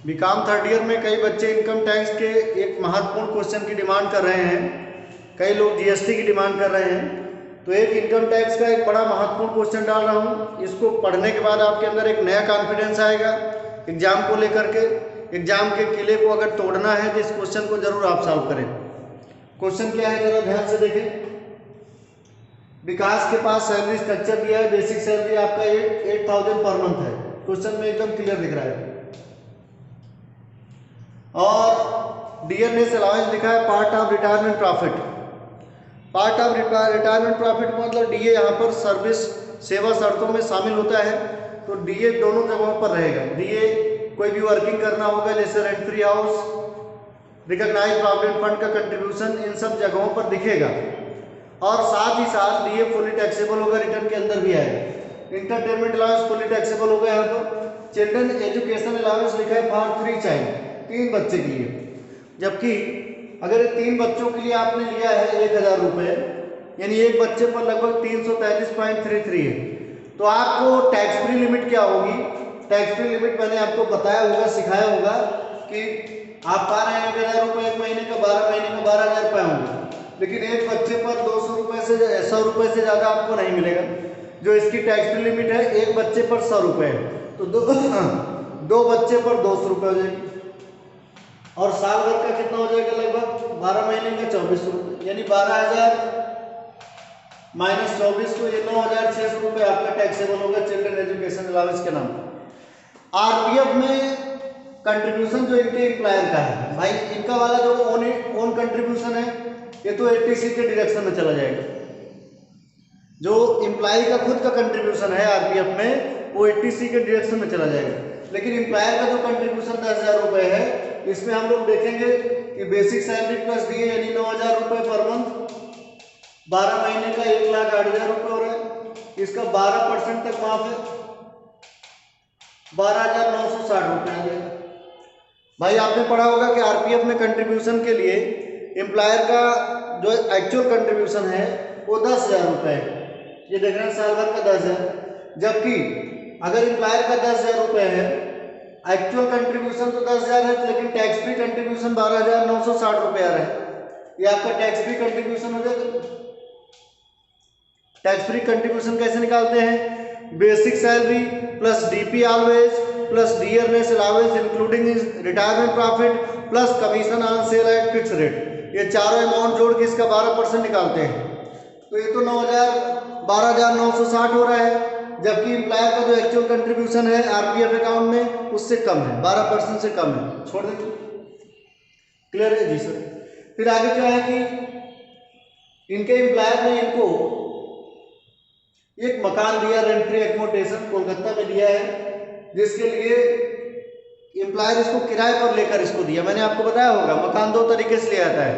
BCom third year में कई बच्चे इनकम टैक्स के एक महत्वपूर्ण क्वेश्चन की डिमांड कर रहे हैं, कई लोग जीएसटी की डिमांड कर रहे हैं। तो एक इनकम टैक्स का एक बड़ा महत्वपूर्ण क्वेश्चन डाल रहा हूँ। इसको पढ़ने के बाद आपके अंदर एक नया कॉन्फिडेंस आएगा एग्जाम को लेकर के। एग्जाम के किले को अगर तोड़ना है तो इस क्वेश्चन को जरूर आप सॉल्व करें। क्वेश्चन क्या है जरा ध्यान से देखें। विकास के पास सैलरी स्ट्रक्चर दिया है, बेसिक सैलरी आपका 8,000 पर मंथ है, क्वेश्चन में एकदम क्लियर दिख रहा है। और डीएनएस अलाउंस लिखा है part of retirement profit. Part of retirement profit मतलब डीए यहाँ पर सर्विस सेवा शर्तों में शामिल होता है, तो डीए दोनों जगहों पर रहेगा। डीए कोई भी वर्किंग करना होगा जैसे rent free house, recognise provident fund का कंट्रीब्यूशन, इन सब जगहों पर दिखेगा। और साथ ही साथ डीए फुली टैक्सेबल होगा, रिटर्न के अंदर भी आएगा। इंटरटेनमेंट अलाउंस फुली टैक्सेबल होगा यहाँ पर। चिल्ड्रन एजुकेशन अलाउंस लिखा है फॉर 3 चाइल्ड, 3 बच्चे के लिए। जबकि अगर 3 बच्चों के लिए आपने लिया है 1,000 रुपये, यानी एक बच्चे पर लगभग 343.33 है, तो आपको टैक्स फ्री लिमिट क्या होगी? टैक्स फ्री लिमिट मैंने आपको बताया होगा, सिखाया होगा कि आप पा रहे हैं 1,000 रुपये एक महीने का, 12 महीने का 12,000 रुपये होंगे। लेकिन एक बच्चे पर 200 रुपये से 100 रुपये से ज़्यादा आपको नहीं मिलेगा। जो इसकी टैक्स फ्री लिमिट है एक बच्चे पर 100 रुपये है, तो दो बच्चे पर 200 रुपये हो जाएगी। और साल भर का कितना हो जाएगा? लगभग 12 महीने का 2400 रुपये, यानी 12,000 माइनस 24 तो ये 9,600 रुपये आपका टैक्सेबल होगा चिल्ड्रन एजुकेशन अलाउंस के नाम पर। आरपीएफ में कंट्रीब्यूशन जो इनके एम्प्लॉयर का है, भाई इनका वाला जो ओन कंट्रीब्यूशन है ये तो 80C के डिडक्शन में चला जाएगा। जो एम्प्लॉय का खुद का कंट्रीब्यूशन है आरपीएफ में वो 80C के डिडक्शन में चला जाएगा। लेकिन एम्प्लॉयर का जो कंट्रीब्यूशन 10,000 रुपये है, इसमें हम लोग देखेंगे कि बेसिक सैलरी प्लस दिए यानी 9,000 रुपये पर मंथ, 12 महीने का 1,08,000 रुपये हो रहा है। इसका 12% तक माफ है, 12,960 रुपये आ जाएगा। भाई आपने पढ़ा होगा कि आरपीएफ में कंट्रीब्यूशन के लिए एम्प्लॉयर का जो एक्चुअल कंट्रीब्यूशन है वो 10,000 रुपये है। ये देख रहे हैं साल भर का 10,000। जबकि अगर एम्प्लॉयर का 10,000 रुपये है, एक्चुअल कंट्रीब्यूशन तो 10,000 है, लेकिन टैक्स फ्री कंट्रीब्यूशन 12,960 रुपये आ रहा है। ये आपका टैक्स फ्री कंट्रीब्यूशन हो जाएगा। टैक्स फ्री कंट्रीब्यूशन कैसे निकालते हैं? Basic salary plus DP always plus DNS allowance including retirement profit plus commission on sale eight fix rate, ये चारों अमाउंट जोड़ के इसका 12% निकालते हैं। तो ये तो 12,960 हो रहा है। जबकि एम्प्लॉयर का जो एक्चुअल कंट्रीब्यूशन है आरपीएफ अकाउंट में उससे कम है, 12% से कम है। छोड़ दीजिए, क्लियर है जी सर। फिर आगे क्या है कि इनके एम्प्लॉयर ने इनको एक मकान दिया रेंट फ्री एकोमोडेशन कोलकाता में दिया है, जिसके लिए एम्प्लॉयर इसको किराए पर लेकर इसको दिया। मैंने आपको बताया होगा मकान 2 तरीके से लिया जाता है।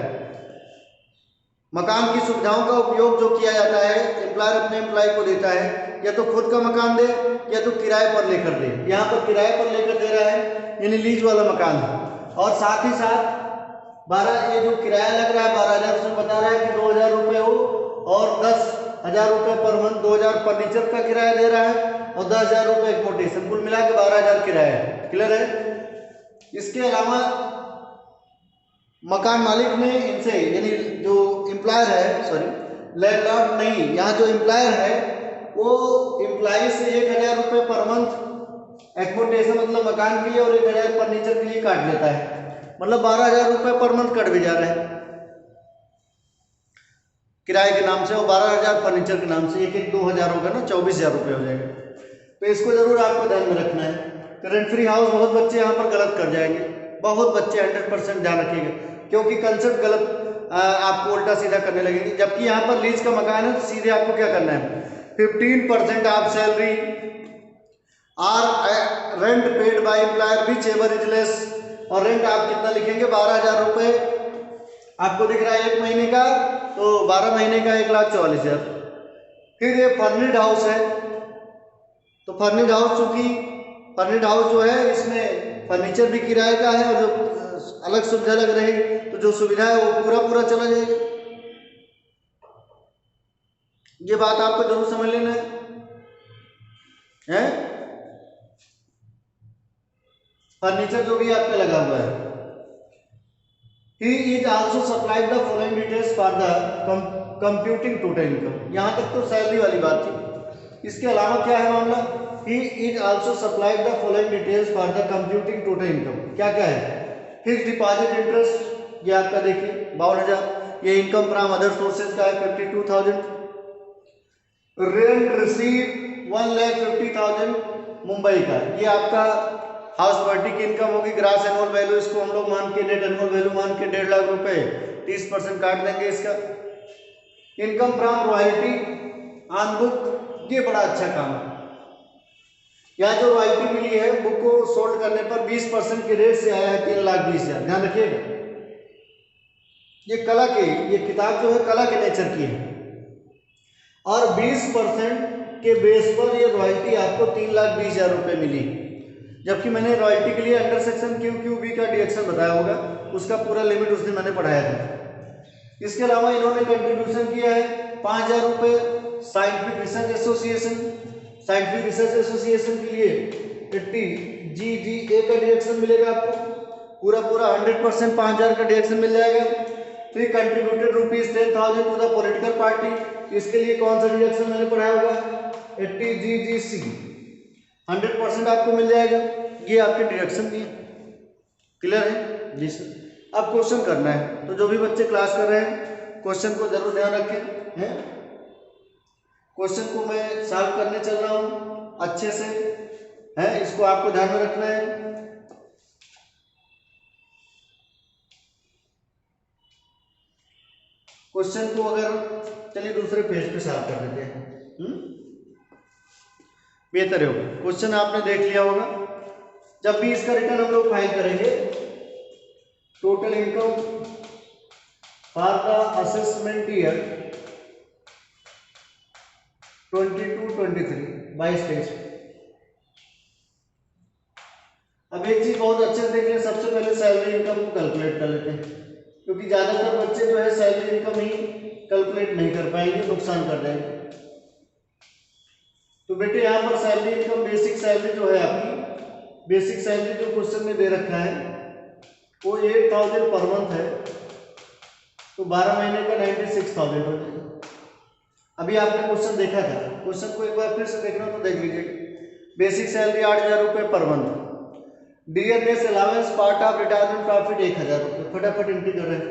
मकान की सुविधाओं का उपयोग जो किया जाता है एम्प्लॉयर अपने एम्प्लॉय को देता है, या तो खुद का मकान दे या तो किराए पर लेकर दे। यहाँ पर किराए पर लेकर दे रहा है, यानी लीज वाला मकान है। और साथ ही साथ 12 ये जो किराया लग रहा है 12,000, उसमें बता रहा है कि 2,000 रुपये हो, और 10,000 रुपये पर मंथ 2,000 फर्नीचर का किराया दे रहा है और 10,000 रुपये एक्कोमोडेशन, कुल मिला के 12,000 किराया है। क्लियर है? इसके अलावा मकान मालिक ने इनसे, यानी जो एम्प्लॉयर है, सॉरी लैंडलॉर्ड नहीं, यहाँ जो एम्प्लॉयर है वो एम्प्लॉय से 1,000 रुपये पर मंथ एक्कोमोडेशन मतलब मकान के लिए और 1,000 फर्नीचर के लिए काट लेता है। मतलब 12,000 रुपये पर मंथ कट भी जा रहा है किराए के नाम से, और 12,000 फर्नीचर के नाम से, एक 2,000 होगा ना, 24,000 रुपये हो जाएगा। तो इसको जरूर आपको ध्यान में रखना है। रेंट फ्री हाउस बहुत बच्चे यहाँ पर गलत कर जाएंगे, बहुत बच्चे 100% ध्यान रखिएगा, क्योंकि कंसेप्ट गलत आपको उल्टा सीधा करने लगेंगे। जबकि यहाँ पर लीज का मकान है तो सीधे आपको क्या करना है, 15% of salary or rent paid by employer whichever is less. और रेंट आप कितना लिखेंगे? 12,000 रुपये आपको दिख रहा है एक महीने का, तो 12 महीने का 1,44,000। फिर ये फर्निश्ड हाउस है, तो फर्निश्ड हाउस, चूंकि फर्निश्ड हाउस जो है इसमें फर्नीचर भी किराए का है और जो अलग सुविधा लग रही, तो जो सुविधा है वो पूरा पूरा चला जाएगा। ये बात आपको जरूर समझ लेना है। फर्नीचर जो भी आपका लगा हुआ है। He is also supplied the following details for the computing total income. यहाँ तक तो सैलरी वाली बात थी। इसके अलावा क्या है मामला? He is also supplied the following details for the computing total income. क्या क्या है? फिक्स डिपॉजिट इंटरेस्ट, ये आपका देखिए 52,000। ये इनकम फ्रॉम अदर सोर्सेज का है 52,000। रेंट रिसीव 1,50,000 मुंबई का, ये आपका हाउस प्रॉपर्टी की इनकम होगी। ग्रास एनुअल वैल्यू इसको हम लोग मान के, नेट एनुअल वैल्यू मान के 1.5 लाख रुपए 30% काट देंगे इसका। Income from royalty on book, ये बड़ा अच्छा काम है। यहाँ जो रॉयल्टी मिली है बुक को सोल्ड करने पर 20% के रेट से आया है 3,20,000। ध्यान रखिएगा, ये कला के, ये किताब जो है कला के नेचर की है और 20% के बेस पर ये रॉयल्टी आपको 3,20,000 रुपये मिली। जबकि मैंने रॉयल्टी के लिए अंडर सेक्शन QQB का डिडक्शन बताया होगा, उसका पूरा लिमिट उस दिन मैंने पढ़ाया था। इसके अलावा इन्होंने कंट्रीब्यूशन किया है 5,000 रुपये scientific research association. Scientific research association के लिए 80GGA का डिडक्शन मिलेगा आपको, पूरा 100% 5,000 का डिडक्शन मिल जाएगा। फिर contributed ₹10,000 to the political party, इसके लिए कौन सा डिडक्शन मैंने पढ़ाया होगा? 80GGC, 100% आपको मिल जाएगा। ये आपके डिडक्शन दिए, क्लियर है जी सर। अब क्वेश्चन करना है, तो जो भी बच्चे क्लास कर रहे हैं क्वेश्चन को जरूर ध्यान रखें हैं। क्वेश्चन को मैं सॉल्व करने चल रहा हूं अच्छे से, है इसको आपको ध्यान में रखना है। क्वेश्चन को अगर चलिए दूसरे पेज पे सॉल्व कर देते हैं, बेहतर होगा। क्वेश्चन आपने देख लिया होगा। जब भी इसका रिटर्न हम लोग फाइल करेंगे, total income for the assessment year 22-23 22-23। अब एक चीज बहुत अच्छे से देख लें, सबसे पहले सैलरी इनकम को कैलकुलेट कर लेते हैं, क्योंकि ज्यादातर बच्चे जो है सैलरी इनकम ही कैलकुलेट नहीं कर पाएंगे, नुकसान कर देंगे। तो बेटे यहाँ पर सैलरी इनकम, बेसिक सैलरी जो है आपकी, बेसिक सैलरी जो क्वेश्चन में दे रखा है वो 8,000 पर मंथ है, तो 12 महीने का 96,000 हो जाएगा। अभी आपने क्वेश्चन देखा था, क्वेश्चन को एक बार फिर से देखना तो देख लीजिए। बेसिक सैलरी 8,000 रुपये per month, DNS allowance part of retirement profit 1,000 रुपये, फटाफट एंट्री कर रहे हैं।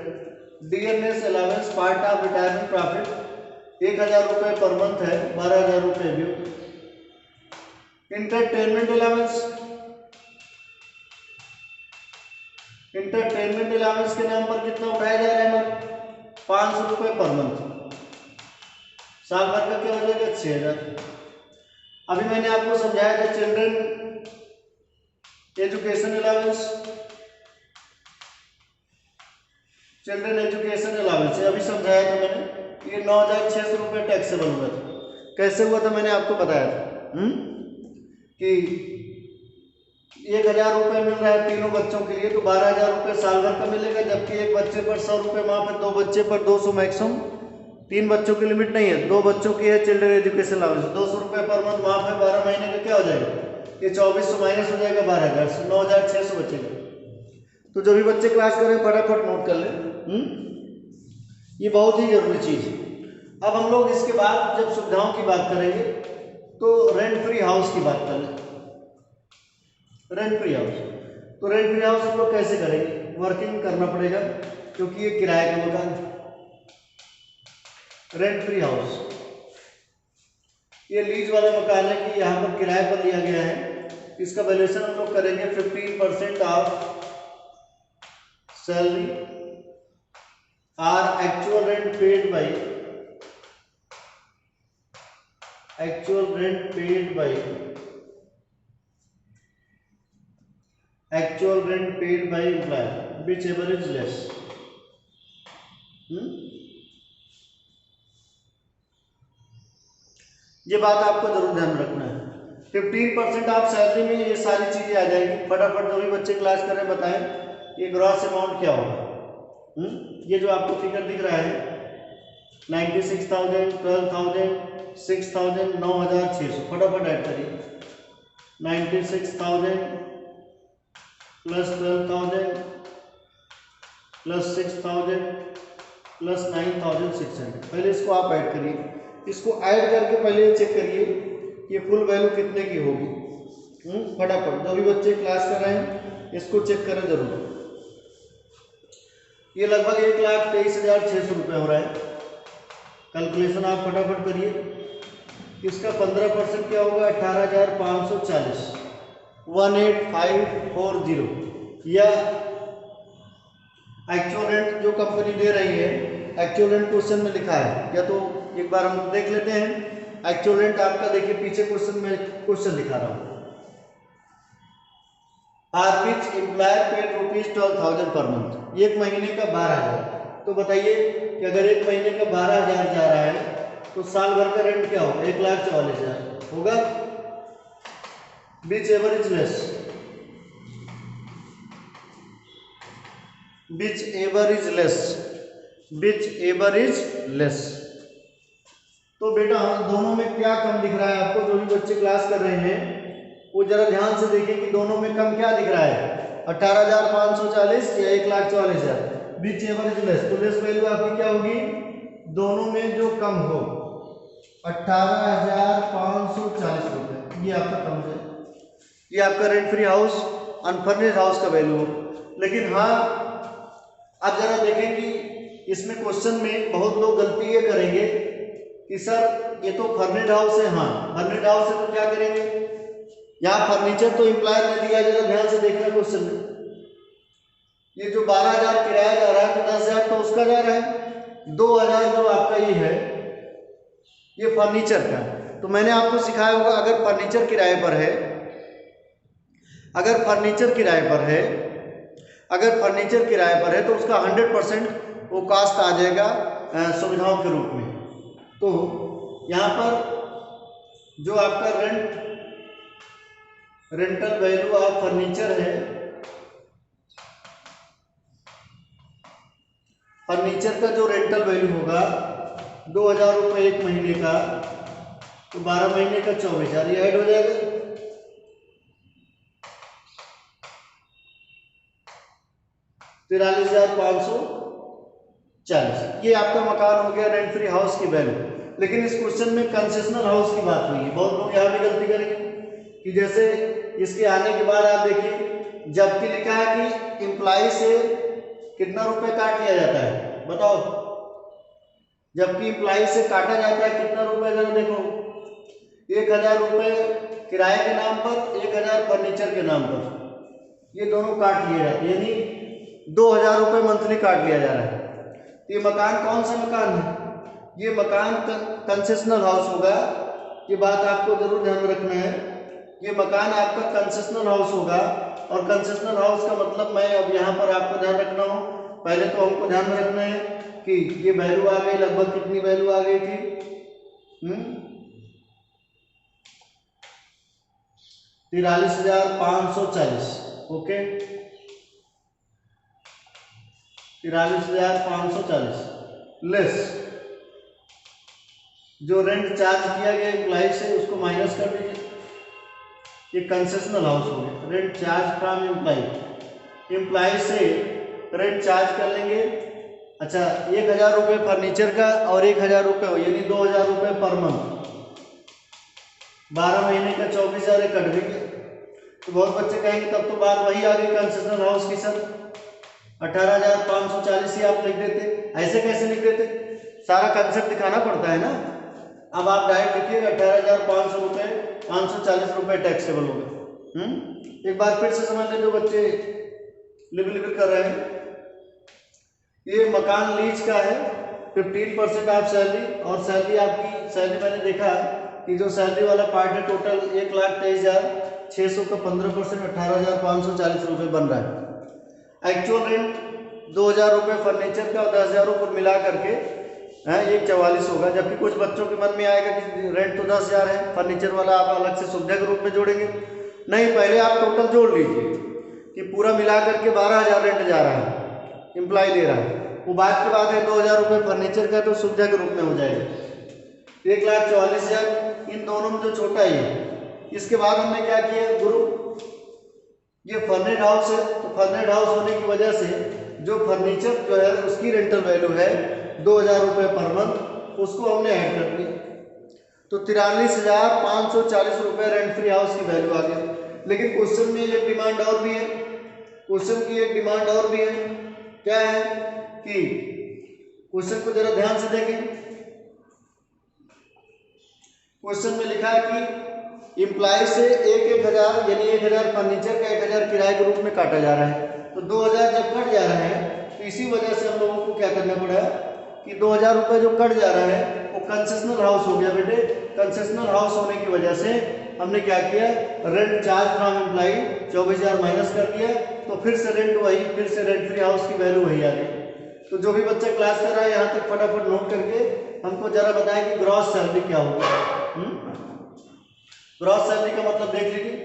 DNS allowance part of retirement profit 1,000 रुपये पर मंथ है, 12,000 रुपये भी। इंटरटेनमेंट अलावेंस, इंटरटेनमेंट अलावेंस के नाम पर कितना उठाया जा रहा है? 500 रुपये पर मंथ, साल भर का क्या हो जाएगा? 6,000। अभी मैंने आपको समझाया था children education allowance, children education allowance अभी समझाया था मैंने। ये 9,600 रुपये टैक्सेबल हुआ था। कैसे हुआ था मैंने आपको बताया था कि 1,000 रुपये मिल रहा है तीनों बच्चों के लिए, तो 12,000 रुपये साल भर का मिलेगा। जबकि एक बच्चे पर 100 रुपये माफ है, 2 बच्चे पर 200 मैक्सिमम, 3 बच्चों की लिमिट नहीं है, 2 बच्चों की है चिल्ड्रन एजुकेशन अलाउंस, 200 रुपये पर मंथ माफ है। 12 महीने का क्या हो जाएगा? ये 2400 माइनस हो जाएगा 12,000 से, 9,600 बचेगा। तो जो भी बच्चे क्लास करें फटाफट नोट कर लें, ये बहुत ही जरूरी चीज है। अब हम लोग इसके बाद जब सुविधाओं की बात करेंगे तो रेंट फ्री हाउस की बात कर लें। रेंट फ्री हाउस, तो रेंट फ्री हाउस हम लोग कैसे करेंगे? वर्किंग करना पड़ेगा, क्योंकि ये किराए का मकान है। रेंट फ्री हाउस ये लीज वाला मकान है कि यहाँ पर किराए पर लिया गया है। इसका वैल्यूएशन हम लोग करेंगे 15% of salary or actual rent paid by, actual rent paid by, actual rent paid by employer whichever is less। ये बात आपको जरूर ध्यान रखना है। 15% आप सैलरी में ये सारी चीजें आ जाएगी। फटाफट जो भी बच्चे क्लास करें बताएं ये ग्रॉस अमाउंट क्या होगा। ये जो आपको फिगर दिख रहा है 96,000, 12,000, 6,000, 9,600, फटाफट ऐड करिए। 96,000, प्लस 12,000 प्लस 6,000 प्लस 9,600। पहले इसको आप ऐड करिए, इसको ऐड करके पहले चेक करिए कि फुल वैल्यू कितने की होगी। फटाफट जो भी बच्चे क्लास कर रहे हैं इसको चेक करें जरूर। ये लगभग 1,23,600 रुपये हो रहा है। कैलकुलेशन आप फटाफट करिए। इसका 15% क्या होगा, 18,540, 18,540। या एक्चुअल रेंट जो कंपनी दे रही है, एक्चुअल रेंट क्वेश्चन में लिखा है, या तो एक बार हम देख लेते हैं। एक्चुअल रेंट आपका देखिए पीछे क्वेश्चन में क्वेश्चन दिखा रहा हूँ। Are which employer paid ₹12,000 per month, एक महीने का 12,000। तो बताइए कि अगर एक महीने का 12,000 जा रहा है तो साल भर का रेंट क्या होगा, 1,44,000 होगा। विच एवरेज लेस, विच एवरेज लेस, विच एवरेज लेस। तो बेटा दोनों में क्या कम दिख रहा है आपको, जो भी बच्चे क्लास कर रहे हैं वो जरा ध्यान से देखिए कि दोनों में कम क्या दिख रहा है, 18,540 या 1,44,000। विच एवरेज लेस, तो लेस वैल्यू आपकी क्या होगी, दोनों में जो कम हो 18,540 रुपये, ये आपका कम है। ये आपका rent free house unfurnished house का वैल्यू हो। लेकिन हाँ आप जरा देखें कि इसमें क्वेश्चन में बहुत लोग गलती ये करेंगे कि सर ये तो फर्निश्ड हाउस है। हाँ फर्निश्ड हाउस है तो क्या करेंगे, यहाँ फर्नीचर तो इम्प्लायर ने दिया, जरा ध्यान से देखना क्वेश्चन में। ये जो 12,000 किराया जा रहा है तो 10,000 तो उसका जा रहा है, 2,000 जो आपका ये है ये फर्नीचर का। तो मैंने आपको सिखाया होगा अगर फर्नीचर किराए पर है, अगर फर्नीचर किराए पर है, अगर फर्नीचर किराए पर है तो उसका 100% वो कास्ट आ जाएगा सुविधाओं के रूप में। तो यहाँ पर जो आपका रेंटल वैल्यू ऑफ फर्नीचर है, फर्नीचर का जो रेंटल वैल्यू होगा 2,000 रुपये एक महीने का, तो 12 महीने का 24,000 ये ऐड हो जाएगा। 43,540 ये आपका मकान हो गया रेंट फ्री हाउस की वैल्यू। लेकिन इस क्वेश्चन में कंसेशनल हाउस की बात हुई है। बहुत लोग यहाँ भी गलती करेंगे कि जैसे इसके आने के बाद आप देखिए जबकि लिखा है कि एम्प्लॉय से कितना रुपए काट लिया जाता है, बताओ। जबकि एम्प्लॉय से काटा जाता है कितना रुपए, जरा देखो 1,000 रुपये किराए के नाम पर, 1,000 फर्नीचर के नाम पर, ये दोनों काट लिए जाते हैं, यानी 2,000 रुपये मंथली काट लिया जा रहा है। ये मकान कौन सा मकान है, ये मकान कंसेशनल हाउस होगा। ये बात आपको जरूर ध्यान में रखना है, ये मकान आपका कंसेशनल हाउस होगा। और कंसेशनल हाउस का मतलब मैं अब यहाँ पर आपको ध्यान रखना हो, पहले तो हमको ध्यान में रखना है कि ये वैल्यू आ गई, लगभग कितनी वैल्यू आ गई थी, 43,540। ओके 43,540 लेस जो रेंट चार्ज किया गया एम्प्लॉय से उसको माइनस कर दीजिए। ये कंसेशनल हाउस हो गया। रेंट चार्ज फ्रॉम एम्प्लॉय से रेंट चार्ज कर लेंगे। अच्छा 1,000 रुपये फर्नीचर का और 1,000 रुपये हो, यानी 2,000 रुपये पर मंथ, 12 महीने का 24,000 कट देंगे। तो बहुत बच्चे कहेंगे तब तो बात वही आ गई कंसेशनल हाउस की सर, 18,540 ही आप लिख देते, ऐसे कैसे लिख देते, सारा कंसेप्ट दिखाना पड़ता है ना। अब आप डायरेक्ट लिखिएगा 18,500 रुपये, 540 रुपये टैक्सेबल हो गए। एक बार फिर से समझ लें जो बच्चे लिबिल कर रहे हैं, ये मकान लीज का है, 15% आप सैलरी, और सैलरी आपकी सैलरी मैंने देखा कि जो सैलरी वाला पार्ट है टोटल 1,23,600 का 15% 18,540 रुपये बन रहा है। एक्चुअल रेंट 2,000 रुपये फर्नीचर का और 10,000 रुपये मिला करके 1,44 होगा। जबकि कुछ बच्चों के मन में आएगा कि रेंट तो 10,000 है, फर्नीचर वाला आप अलग से सुविधा के रूप में जोड़ेंगे। नहीं, पहले आप टोटल जोड़ लीजिए कि पूरा मिला करके 12,000 रेंट जा रहा है, एम्प्लॉय दे रहा है, वो बात की बात है। 2,000 रुपये फर्नीचर का तो सुविधा के रूप में हो जाएगा, 1,44,000 इन दोनों में जो छोटा ही है। इसके बाद हमने क्या किया, ग्रुप ये फर्नेड हाउस है, तो फर्नेड हाउस होने की वजह से जो फर्नीचर जो है उसकी रेंटल वैल्यू है 2000 रुपये पर मंथ, उसको हमने ऐड कर दिया, तो 43,540 रुपये रेंट फ्री हाउस की वैल्यू आ गई। लेकिन क्वेश्चन में एक डिमांड और भी है, क्वेश्चन की एक डिमांड और भी है, क्या है कि क्वेश्चन को जरा ध्यान से देखें। क्वेश्चन में लिखा है कि इम्प्लाई से 1,000 यानी 1,000 फर्नीचर का 1,000 किराए के रूप में काटा जा रहा है, तो 2,000 जब कट जा रहा है तो इसी वजह से हम लोगों को क्या करना पड़ा कि 2,000 रुपये जो कट जा रहा है वो कंसेशनल हाउस हो गया बेटे। कंसेशनल हाउस होने की वजह से हमने क्या किया, rent charge from employee 24,000 minus कर दिया, तो फिर से रेंट वही, फिर से रेंट फ्री हाउस की वैल्यू वही आ गई। तो जो भी बच्चा क्लास कर रहा है यहाँ तक फटाफट नोट करके हमको जरा बताएं कि ग्रॉस सैलरी क्या होगा। ग्रॉस सैलरी का मतलब देख लीजिए,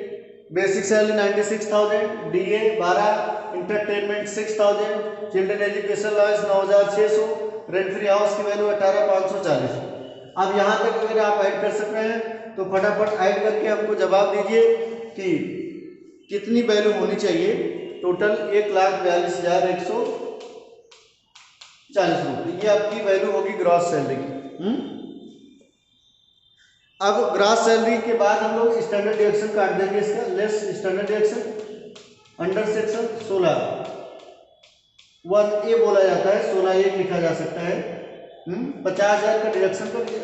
basic salary 96,000, DA 12, entertainment 6,000, children education allowance 9,600, rent free house की वैल्यू 18,540। अब यहाँ तक अगर आप ऐड कर सक रहे हैं तो फटाफट ऐड करके हमको जवाब दीजिए कि कितनी वैल्यू होनी चाहिए। टोटल 1,42,140 रुपये, ये आपकी वैल्यू होगी ग्रॉस सैलरी की। अब ग्रॉस सैलरी के बाद हम लोग स्टैंडर्ड डिडक्शन काट देंगे इसका, less standard deduction under section 16 1A बोला जाता है, 16A लिखा जा सकता है। 50,000 का डिडक्शन कर दिया,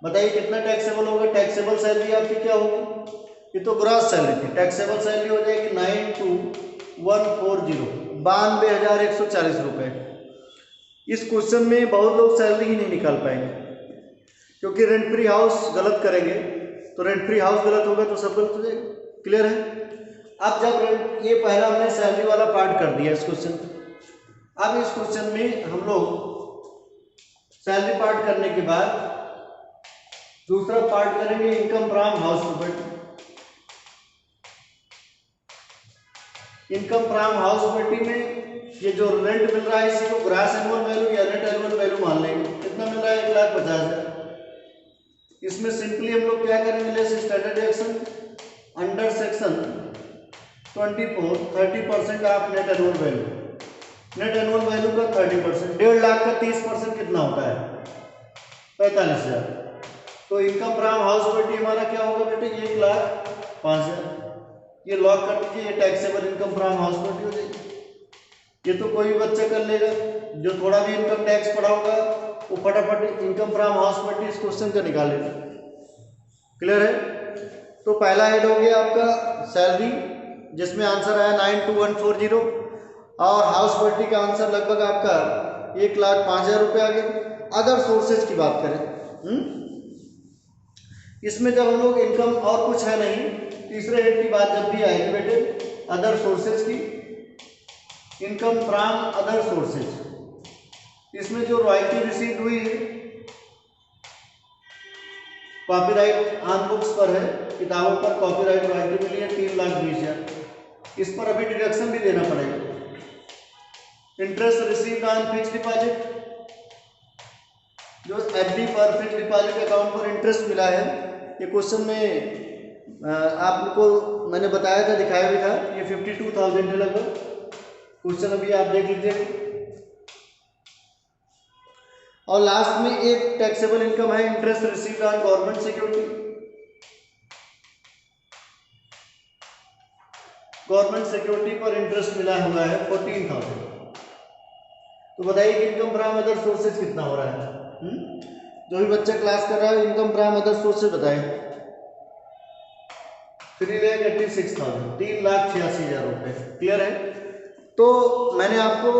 बताइए कितना टैक्सेबल होगा। टैक्सेबल सैलरी आपकी क्या होगी, ये तो ग्रॉस सैलरी थी, टैक्सेबल सैलरी हो जाएगी 92,140, 92,140 रुपये। इस क्वेश्चन में बहुत लोग सैलरी ही नहीं निकाल पाएंगे, क्योंकि रेंट फ्री हाउस गलत करेंगे, तो रेंट फ्री हाउस गलत होगा तो सब गलत हो जाएगा। क्लियर है। अब जब रेंट, ये पहला हमने सैलरी वाला पार्ट कर दिया इस क्वेश्चन। अब इस क्वेश्चन में हम लोग सैलरी पार्ट करने के बाद दूसरा पार्ट करेंगे income from house property. Income from house property में ये जो रेंट मिल रहा है इसी को ग्रॉस एनुअल वैल्यू या नेट एनुअल वैल्यू मान लेंगे। कितना मिल रहा है, 1,50,000। इसमें सिंपली हम लोग क्या करेंगे, less standard deduction under section 24 30% of net annual value. Net annual value का 30%, 1.5 लाख का 30% कितना होता है, 45,000। तो इनकम फ्रॉम हाउस प्रॉपर्टी हमारा क्या होगा बेटे, 1,05,000। ये लॉक कर दीजिए, ये taxable income from house property हो जाएगी। ये तो कोई भी बच्चा कर लेगा, जो थोड़ा भी इनकम टैक्स पढ़ा होगा वो फटाफट इनकम फ्रॉम हाउस प्रॉपर्टी इस क्वेश्चन का निकाल लेगा। क्लियर है। तो पहला ऐड हो गया आपका सैलरी, जिसमें आंसर आया 92,140, और हाउस प्रॉपर्टी का आंसर लगभग आपका 1,05,000 रुपये आ गया। अदर सोर्सेज की बात करें, इसमें जब हम लोग इनकम और कुछ है नहीं, तीसरे हेड की बात जब भी आएगी बेटे अदर सोर्सेज की, इनकम फ्रॉम अदर सोर्सेज, इसमें जो रॉयल्टी रिसीव हुई है कॉपीराइट ऑन बुक्स पर है, किताबों पर कॉपीराइट रॉयल्टी मिली है 3,20,000, इस पर अभी डिडक्शन भी देना पड़ेगा। Interest received on fixed deposit, जो एफडी पर फिक्स्ड डिपॉजिट अकाउंट पर इंटरेस्ट मिला है, ये क्वेश्चन में आपको मैंने बताया था, दिखाया भी था, ये 52,000 है लगभग। क्वेश्चन अभी आप देख लीजिए। और लास्ट में एक टैक्सेबल इनकम है interest received on government security. Government security पर इंटरेस्ट मिला हुआ है 14,000। तो बताइए कि इनकम फ्रॉम अदर सोर्सेज कितना हो रहा है। जो भी बच्चा क्लास कर रहा है इनकम फ्रॉम अदर सोर्सेज बताएं। 3,86,000, 3,86,000 रुपये। क्लियर है। तो मैंने आपको,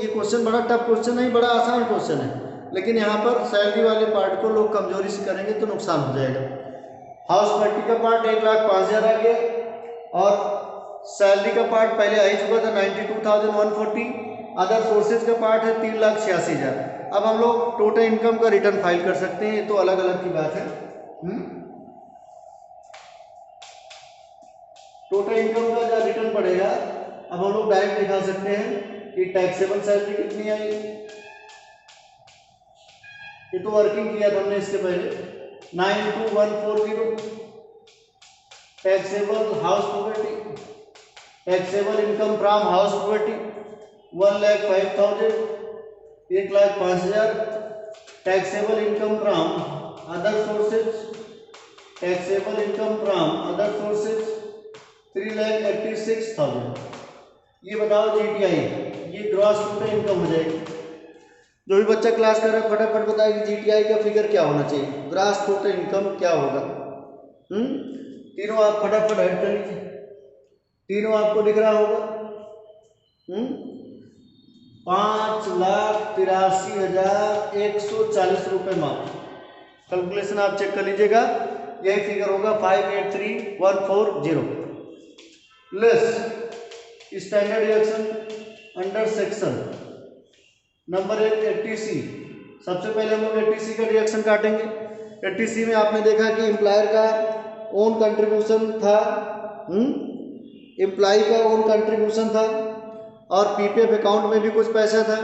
ये क्वेश्चन बड़ा टफ क्वेश्चन नहीं, बड़ा आसान क्वेश्चन है, लेकिन यहाँ पर सैलरी वाले पार्ट को लोग कमजोरी से करेंगे तो नुकसान हो जाएगा। हाउस प्रॉपर्टी का पार्ट 1,05,000 आ गया, और सैलरी का पार्ट पहले आ ही चुका था 92,140, अदर सोर्सेज का पार्ट है 3,86,000। अब हम लोग टोटल इनकम का रिटर्न फाइल कर सकते हैं, ये तो अलग अलग की बात है। टोटल इनकम का जो रिटर्न पड़ेगा, अब हम लोग डायरेक्ट निकाल सकते हैं कि टैक्सेबल सैलरी कितनी आई। ये तो वर्किंग किया था हमने इसके पहले, 92,140 taxable house property, taxable income from house property 1,05,000, 1,05,000। Taxable income from other sources, taxable income from other sources 3,86,000। ये बताओ जीटीआई, ये ग्रॉस टोटल इनकम हो जाएगी। जो भी बच्चा क्लास कर रहा है फटाफट बताए कि जीटीआई का फिगर क्या होना चाहिए, ग्रॉस टोटल इनकम क्या होगा। तीनों आप फटाफट ऐड कर लीजिए, तीनों आपको दिख रहा होगा। 5,83,140 रुपये मात्र। कैलकुलेशन आप चेक कर लीजिएगा, यही फिगर होगा 583,140। Less standard deduction under section number 1 eighty C. सबसे पहले हम लोग एटीसी का डिडक्शन काटेंगे। एटीसी में आपने देखा कि एम्प्लॉयर का ओन कंट्रीब्यूशन था, एम्प्लॉय का ओन कंट्रीब्यूशन था, और पीपीएफ अकाउंट में भी कुछ पैसा था।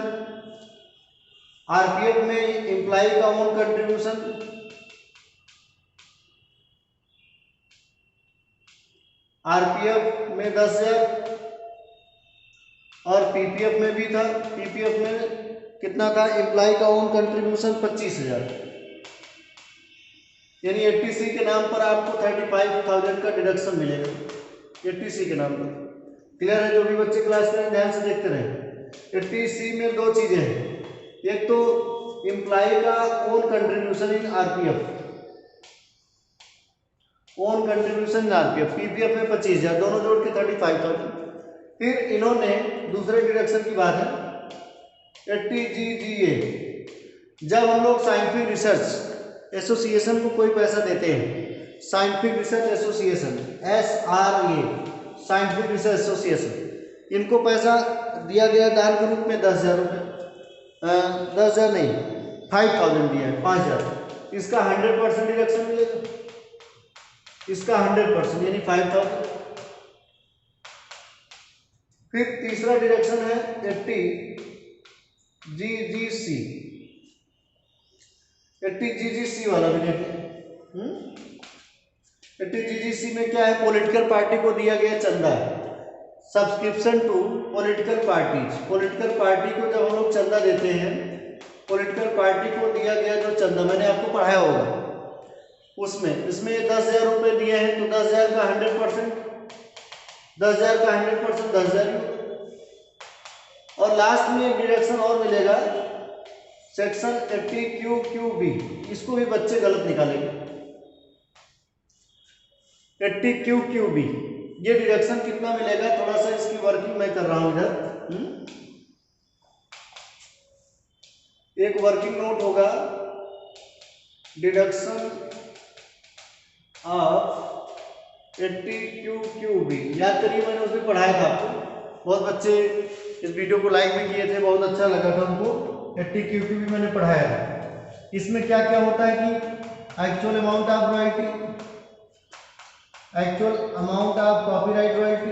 आरपीएफ में एम्प्लॉय का ओन कंट्रीब्यूशन, आरपीएफ में 10,000 और पीपीएफ में भी था। पीपीएफ में कितना था, एम्प्लॉय का ओन कंट्रीब्यूशन 25,000। यानी एटीसी के नाम पर आपको 35,000 का डिडक्शन मिलेगा, एटीसी के नाम पर। क्लियर है? जो भी बच्चे क्लास में ध्यान से देखते रहे। एटीसी में दो चीजें हैं, एक तो एम्प्लॉय का own contribution in RPF, own contribution in RPF, PPF में 25,000, दोनों जोड़ के 35,000। फिर इन्होंने दूसरे डिडक्शन की बात है 80GGA। जब हम लोग साइंटिफिक रिसर्च एसोसिएशन को कोई पैसा देते हैं, scientific research association SRA, scientific research association, इनको पैसा दिया गया दान के रूप में 10,000 रुपये, 10,000 नहीं 5,000 दिया है, 5,000। इसका 100% डिडक्शन मिलेगा, इसका 100% यानी 5,000। फिर तीसरा डिडक्शन है 80GGC, 80GGC वाला भी देखें। 80GGC में क्या है, पॉलिटिकल पार्टी को दिया गया चंदा, subscription to political parties. Political party को जब हम लोग चंदा देते हैं, पॉलिटिकल पार्टी को दिया गया जो चंदा, मैंने आपको पढ़ाया होगा उसमें, इसमें 10,000 रुपये दिए हैं तो 10,000 का 100%, 10,000 का 100% 10,000। और लास्ट में एक डिडक्शन और मिलेगा सेक्शन 80QQB, इसको भी बच्चे गलत निकालेंगे। 80QQB ये डिडक्शन कितना मिलेगा, थोड़ा सा इसकी वर्किंग मैं कर रहा हूं इधर। एक वर्किंग नोट होगा, डिडक्शन ऑफ 80QQB, याद करिए मैंने उस दिन पढ़ाया था आपको, बहुत बच्चे इस वीडियो को लाइक भी किए थे, बहुत अच्छा लगा था उनको। 80QQB मैंने पढ़ाया था। इसमें क्या क्या होता है कि actual amount of royalty, actual amount of copyright royalty,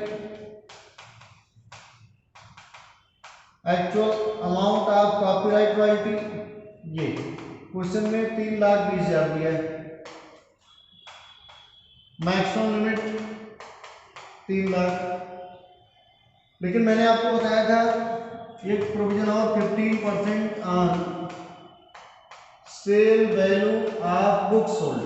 actual amount of copyright royalty, ये क्वेश्चन में 3,20,000 दिया है, मैक्सिमम लिमिट 3 लाख। लेकिन मैंने आपको बताया था एक प्रोविजन और 15% on sale value of book sold,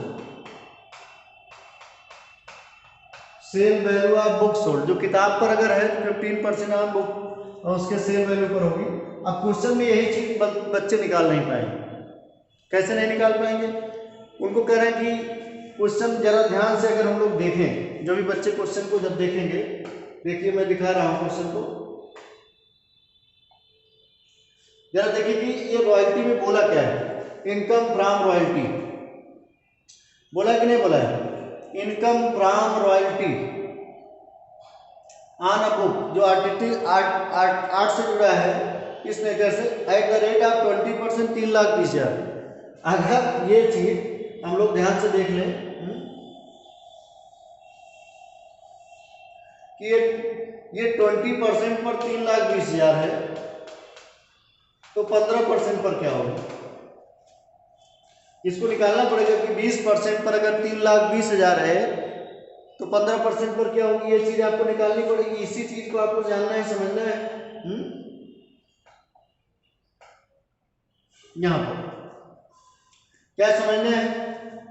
sale value of book sold, जो किताब पर अगर है तो 15% ऑन बुक और उसके सेल वैल्यू पर होगी। अब क्वेश्चन में यही चीज बच्चे निकाल नहीं पाएंगे। कैसे नहीं निकाल पाएंगे, उनको कह रहे हैं कि क्वेश्चन जरा ध्यान से अगर हम लोग देखें, जो भी बच्चे क्वेश्चन को जब देखेंगे, देखिए मैं दिखा रहा हूं क्वेश्चन को, जरा देखिए कि ये रॉयल्टी में बोला क्या है, इनकम फ्रॉम रॉयल्टी बोला कि नहीं बोला है, income from royalty on a book, जो आर्ट से जुड़ा है इस नेचर से, एट द रेट ऑफ 20% 3,20,000। अगर ये चीज हम लोग ध्यान से देख लें कि ये 20% पर 3,20,000 है, तो 15% पर क्या होगा, इसको निकालना पड़ेगा कि 20% पर अगर 3,20,000 है तो 15% पर क्या होगी, ये चीज आपको निकालनी पड़ेगी। इसी चीज को आपको जानना है, समझना है। यहाँ पर क्या समझना है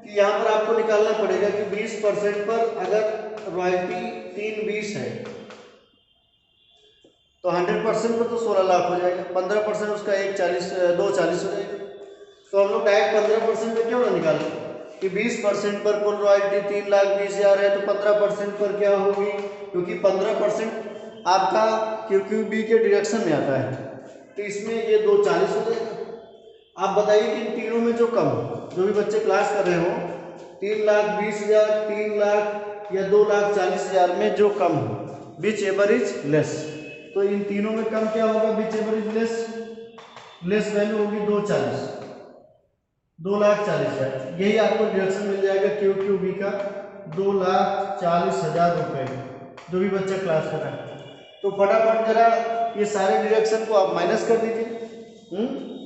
कि यहाँ पर आपको निकालना पड़ेगा कि 20% पर अगर रॉयल्टी 320 है तो 100% पर तो 16 लाख हो जाएगा, 15% उसका 240 हो जाएगा। तो हम लोग डायरेक्ट 15% पे क्यों ना निकालें कि 20% पर कुल रॉयल्टी 3,20,000 है, तो 15% पर क्या होगी, क्योंकि 15% आपका QQB के डिरेक्शन में आता है, तो इसमें ये 240 हो जाएगा। आप बताइए कि इन तीनों में जो कम, जो भी बच्चे क्लास कर रहे हो, 3,20,000, 3 लाख या 2,40,000 में जो कम हो, विच एवर इज लेस। तो इन तीनों में कम क्या होगा, which ever is less value होगी 2,40,000। यही आपको डिडक्शन मिल जाएगा QQB का 2,40,000 रुपए, जो भी बच्चा क्लास कर रहा है। तो फटाफट जरा ये सारे डिडक्शन को आप माइनस कर दीजिए।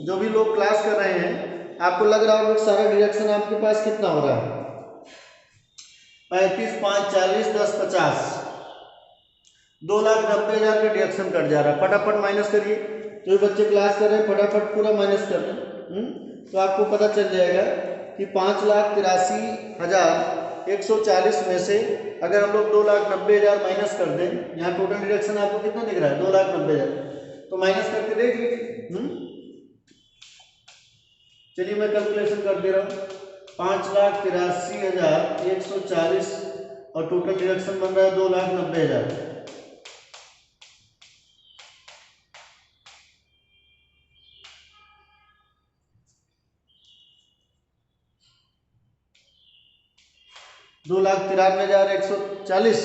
जो भी लोग क्लास कर रहे हैं, आपको लग रहा होगा सारा डिडक्शन आपके पास कितना हो रहा है, 35, 5, 40, 10, 50, 2,90,000 का डिडक्शन कट जा रहा है। फटाफट माइनस करिए, जो बच्चे क्लास कर रहे हैं फटाफट पूरा माइनस कर दें। तो आपको पता चल जाएगा कि 5,83,140 में से अगर हम लोग 2,90,000 माइनस कर दें, यहाँ टोटल डिडक्शन आपको कितना दिख रहा है, 2,90,000, तो माइनस करके देख लीजिए। चलिए मैं कैलकुलेशन कर दे रहा हूँ। 5,83,140 और टोटल डिडक्शन बन रहा है 2,90,000। $2,93,140।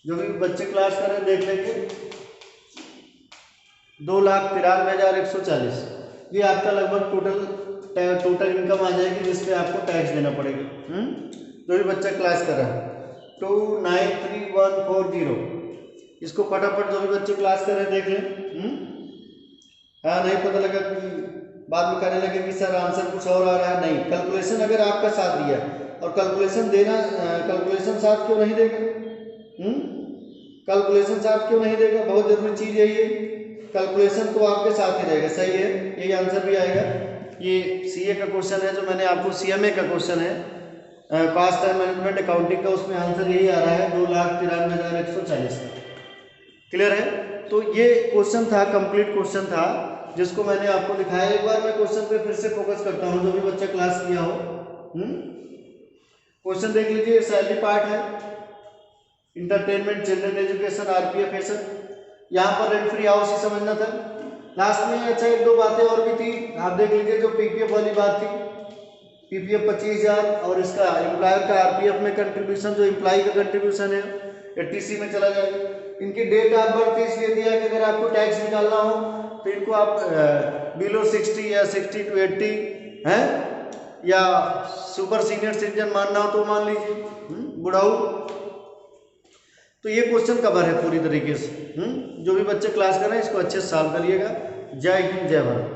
जो भी बच्चे क्लास कर रहे हैं देख लेंगे, 2,93,140 ये आपका लगभग टोटल इनकम आ जाएगी, जिसपे आपको टैक्स देना पड़ेगा। जो भी बच्चा क्लास कर रहा है 2,93,140, इसको फटाफट जो भी बच्चे क्लास कर रहे हैं देख लें। हाँ, नहीं पता लगा कि बाद में कहने लगे कि सर आंसर कुछ और आ रहा है। नहीं, कैलकुलेशन अगर आपका साथ दिया, और कैलकुलेशन साथ क्यों नहीं देगा, कैलकुलेशन साथ क्यों नहीं देगा, बहुत जरूरी चीज यही है, कैलकुलेशन तो आपके साथ ही रहेगा। सही है, यही आंसर भी आएगा। ये CA का क्वेश्चन है, जो मैंने आपको CMA का क्वेश्चन है, कॉस्ट एंड मैनेजमेंट अकाउंटिंग का, उसमें आंसर यही आ रहा है 2,93,140। क्लियर है। तो ये क्वेश्चन था, कंप्लीट क्वेश्चन था, जिसको मैंने आपको दिखाया। एक बार मैं क्वेश्चन पे फिर से फोकस करता हूँ, जो भी बच्चा क्लास किया हो। क्वेश्चन देख लीजिए, सैलरी पार्ट है, इंटरटेनमेंट, चिल्ड्रन एजुकेशन, RPF है सर। यहाँ पर रेंट फ्री हाउस ही समझना था। लास्ट में अच्छा 1-2 बातें और भी थी, आप देख लीजिए। जो PPF वाली बात थी, PPF 25,000, और इसका एम्प्लॉयर का RPF में कंट्रीब्यूशन, जो एम्प्लॉय का कंट्रीब्यूशन है 80C में चला जाएगा। इनकी डेट ऑफ बर्थ इसलिए दिया कि अगर आपको टैक्स निकालना हो तो इनको आप बिलो 60 या 60 to 80 है, या सुपर सीनियर सिटीजन मानना हो तो मान लीजिए, बुढ़ाऊ। तो ये क्वेश्चन कवर है पूरी तरीके से। जो भी बच्चे क्लास कर रहे हैं इसको अच्छे से सॉल्व करिएगा। जय हिंद, जय भारत।